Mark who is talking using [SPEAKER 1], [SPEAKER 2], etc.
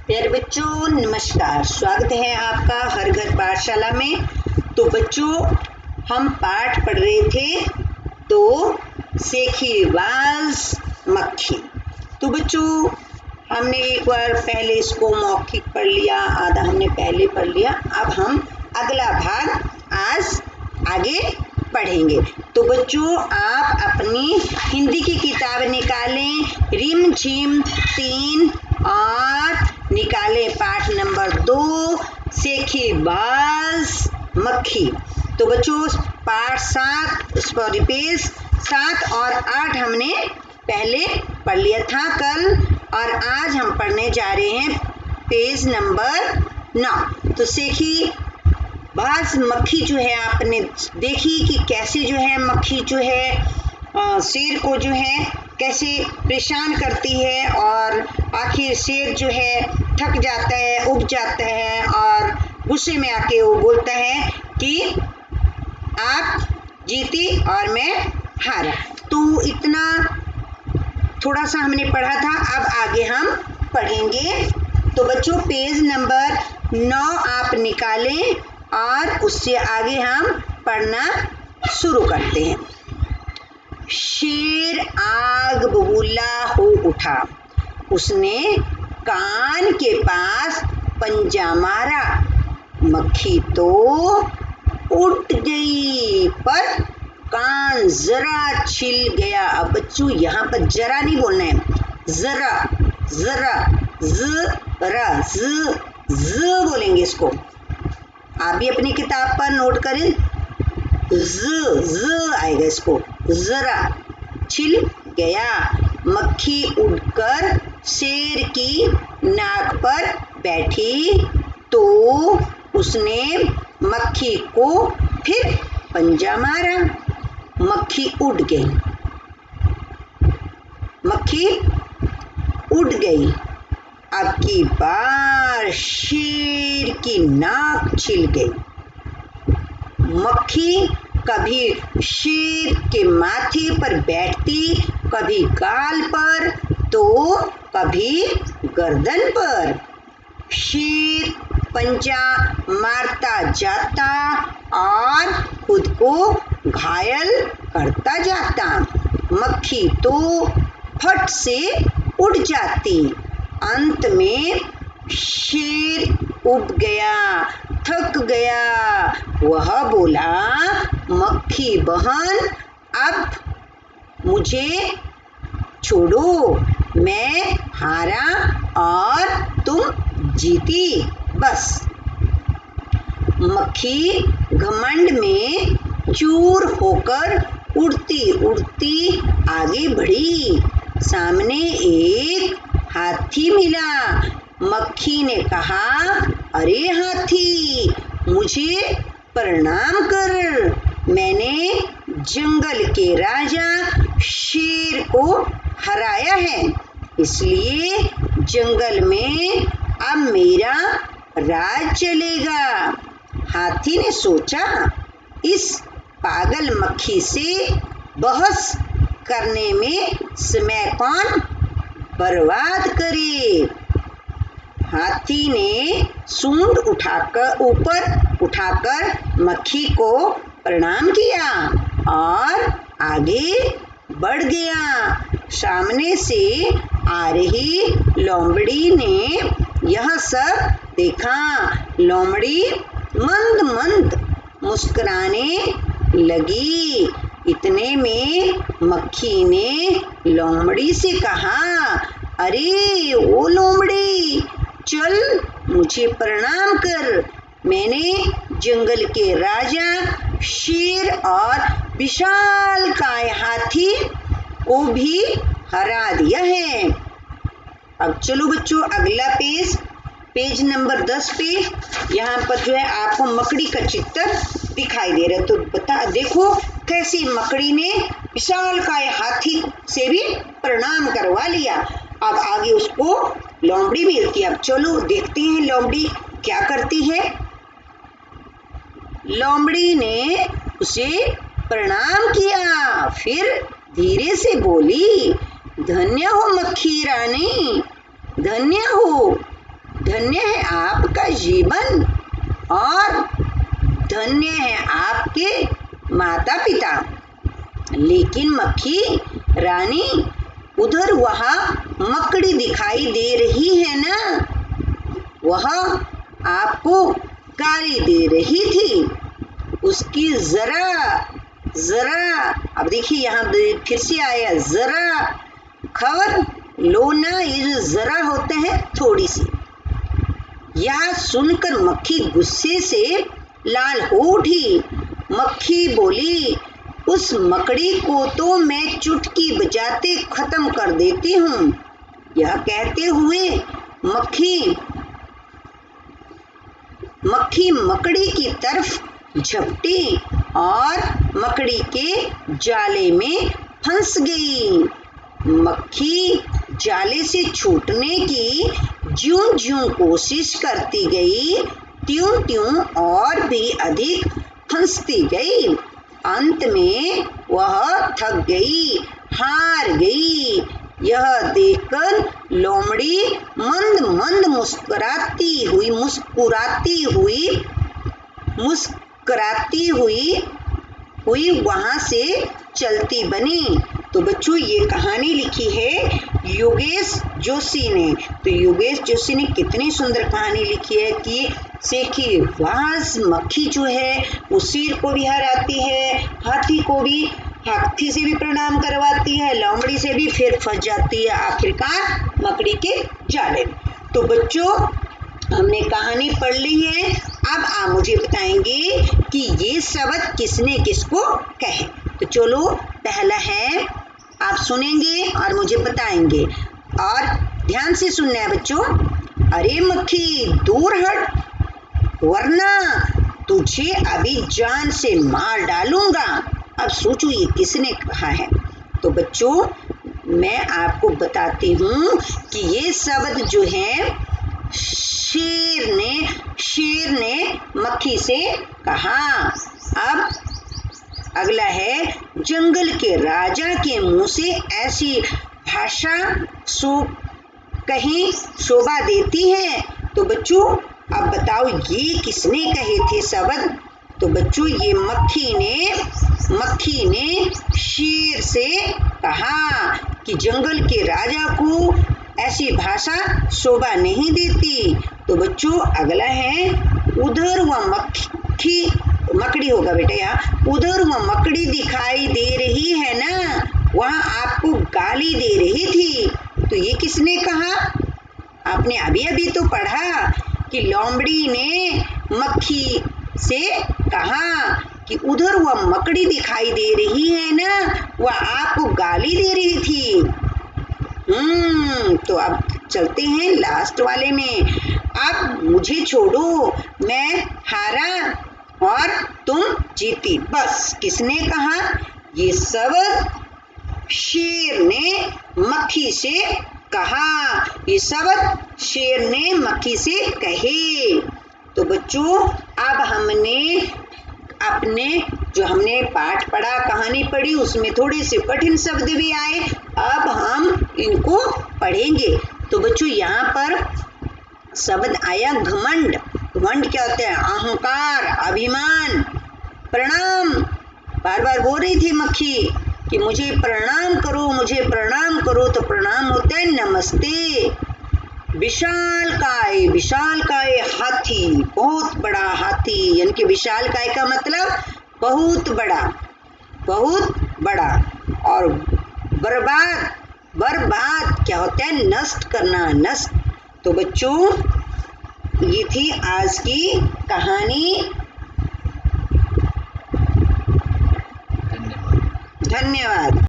[SPEAKER 1] प्यारे बच्चों नमस्कार। स्वागत है आपका हर घर पाठशाला में। तो बच्चों हम पाठ पढ़ रहे थे तो सेखी बाज मक्खी। तो बच्चों हमने एक बार पहले इसको मौखिक पढ़ लिया, आधा हमने पहले पढ़ लिया। अब हम अगला भाग आज आगे पढ़ेंगे। तो बच्चों आप अपनी हिंदी की किताब निकालें, रिम झिम 3 और निकालें पाठ नंबर 2 सेखी बाज मक्खी। तो बच्चों पाठ 7 पेज 7 और 8 हमने पहले पढ़ लिया था कल, और आज हम पढ़ने जा रहे हैं पेज नंबर 9। तो सेखी बाज मक्खी जो है आपने देखी कि कैसे जो है मक्खी जो है शेर को जो है कैसे परेशान करती है, और आखिर शेर जो है थक जाता है, उब जाता है और गुस्से में आके वो बोलता है कि आप जीती और मैं हारा। तो इतना थोड़ा सा हमने पढ़ा था, अब आगे हम पढ़ेंगे। तो बच्चों पेज नंबर 9 आप निकालें और उससे आगे हम पढ़ना शुरू करते हैं। शेर आग बबूला हो उठा, उसने कान के पास पंजा मारा, मक्खी तो उठ गई पर कान जरा छिल गया। अब बच्चों यहाँ पर जरा नहीं बोलना है, जरा जरा जरा ज बोलेंगे इसको। आप भी अपनी किताब पर नोट करें, ज आएगा इसको। जरा छिल गया, मक्खी उड़कर शेर की नाक पर बैठी तो उसने मक्खी को फिर पंजा मारा, मक्खी उड़ गई। मक्खी उड़ गई। अब की बार शेर की नाक छिल गई। मक्खी कभी शेर के माथे पर बैठती, कभी गाल पर तो कभी गर्दन पर। शेर पंजा मारता जाता और खुद को घायल करता जाता, मक्खी तो फट से उड़ जाती। अंत में शेर उब गया, थक गया। वह बोला, मक्खी बहन अब मुझे छोड़ो, मैं हारा और तुम जीती बस। मक्खी घमंड में चूर होकर उड़ती उड़ती आगे बढ़ी। सामने एक हाथी मिला। मक्खी ने कहा, अरे हाथी, मुझे प्रणाम कर, मैंने जंगल के राजा शेर को हराया है, इसलिए जंगल में अब मेरा राज चलेगा। हाथी ने सोचा, इस पागल मक्खी से बहस करने में समय कौन बर्बाद करे। हाथी ने सूंड ऊपर उठाकर मक्खी को प्रणाम किया और आगे बढ़ गया। सामने से आ रही लोमड़ी ने यह सब देखा। लोमड़ी मंद मंद मुस्कुराने लगी। इतने में मक्खी ने लोमड़ी से कहा, अरे ओ लोमड़ी, चल मुझे प्रणाम कर, मैंने जंगल के राजा शेर और विशालकाय हाथी को भी हरा दिया है। अब चलो बच्चों अगला पेज नंबर 10 पे यहाँ पर जो है आपको मकड़ी का चित्र दिखाई दे रहा है। तो देखो कैसे मकड़ी ने विशालकाय हाथी से भी प्रणाम करवा लिया। अब आगे उसको लोमड़ी मिलती है। अब चलो देखते हैं लोमड़ी क्या करती है। लोमड़ी ने उसे प्रणाम किया, फिर धीरे से बोली, धन्य हो मक्खी रानी, धन्य हो, धन्य है आपका जीवन और धन्य है आपके माता पिता। लेकिन मक्खी रानी, उधर वहाँ मकड़ी दिखाई दे रही है ना, वह आपको गाली दे रही थी। उसकी जरा अब देखिए यहाँ फिर से आया जरा खबर लो ना, ये जो जरा होते हैं थोड़ी सी। यह सुनकर मक्खी गुस्से से लाल हो उठी। मक्खी बोली, उस मकड़ी को तो मैं चुटकी बजाते खत्म कर देती हूँ। यह कहते हुए मक्खी मकड़ी की तरफ झपटी और मकड़ी के जाले में फंस गई। मक्खी जाले से छूटने की ज्यों-ज्यों कोशिश करती गई, त्यों-त्यों और भी अधिक फंसती गई। अंत में वह थक गई, हार गई। यह देखकर लोमड़ी मंद मंद मुस्कुराती हुई वहां से चलती बनी। तो बच्चों, ये कहानी लिखी है योगेश जोशी ने। तो योगेश जोशी ने कितनी सुंदर कहानी लिखी है कि सेखी बाज मक्खी जो है वो शेर को भी हराती है, हाथी से भी प्रणाम करवाती है, लोमड़ी से भी, फिर फंस जाती है आखिरकार मकड़ी के जाले में। तो बच्चों, हमने कहानी पढ़ ली है। अब आप मुझे बताएंगे कि ये शब्द किसने किसको कहे। तो चलो, पहला है, आप सुनेंगे और मुझे बताएंगे, और ध्यान से सुनना है बच्चों। अरे मक्खी दूर हट, वरना तुझे अभी जान से मार डालूंगा। अब सोचो ये किसने कहा है। तो बच्चों, मैं आपको बताती हूँ कि ये शब्द जो है शेर ने मक्खी से कहा। अब अगला है, जंगल के राजा के मुंह से ऐसी भाषा कहीं शोभा देती है। तो बच्चों, अब बताओ ये किसने कहे थे शब्द। तो बच्चों, ये मक्खी ने शेर से कहा कि जंगल के राजा को ऐसी भाषा शोभा नहीं देती। तो बच्चों, अगला है, उधर वह मकड़ी होगा बेटा यहाँ, उधर वह मकड़ी दिखाई दे रही है ना, वह आपको गाली दे रही थी। तो ये किसने कहा। आपने अभी अभी तो पढ़ा कि लोमड़ी ने मक्खी से कहा कि उधर वह मकड़ी दिखाई दे रही है ना, वह आपको गाली दे रही थी। तो अब चलते हैं लास्ट वाले में। अब मुझे छोड़ो, मैं हारा और तुम जीती। बस किसने कहा ये शब्द। शेर ने मक्खी से कहा। ये शब्द शेर ने मक्खी से कहे। तो बच्चों, अब हमने पाठ पढ़ा, कहानी पढ़ी, उसमें थोड़े से कठिन शब्द भी आए। अब हम इनको पढ़ेंगे। तो बच्चों, यहाँ पर शब्द आया घमंड। घमंड क्या होता है। अहंकार, अभिमान। प्रणाम, बार बार बोल रही थी मक्खी कि मुझे प्रणाम करो, मुझे प्रणाम करो। तो प्रणाम होता है नमस्ते। विशालकाय, विशालकाय हाथी, बहुत बड़ा हाथी, यानी कि विशालकाय का मतलब बहुत बड़ा, बहुत बड़ा। और बर्बाद, बर्बाद क्या होता है, नष्ट करना, नष्ट। तो बच्चों, ये थी आज की कहानी। धन्यवाद।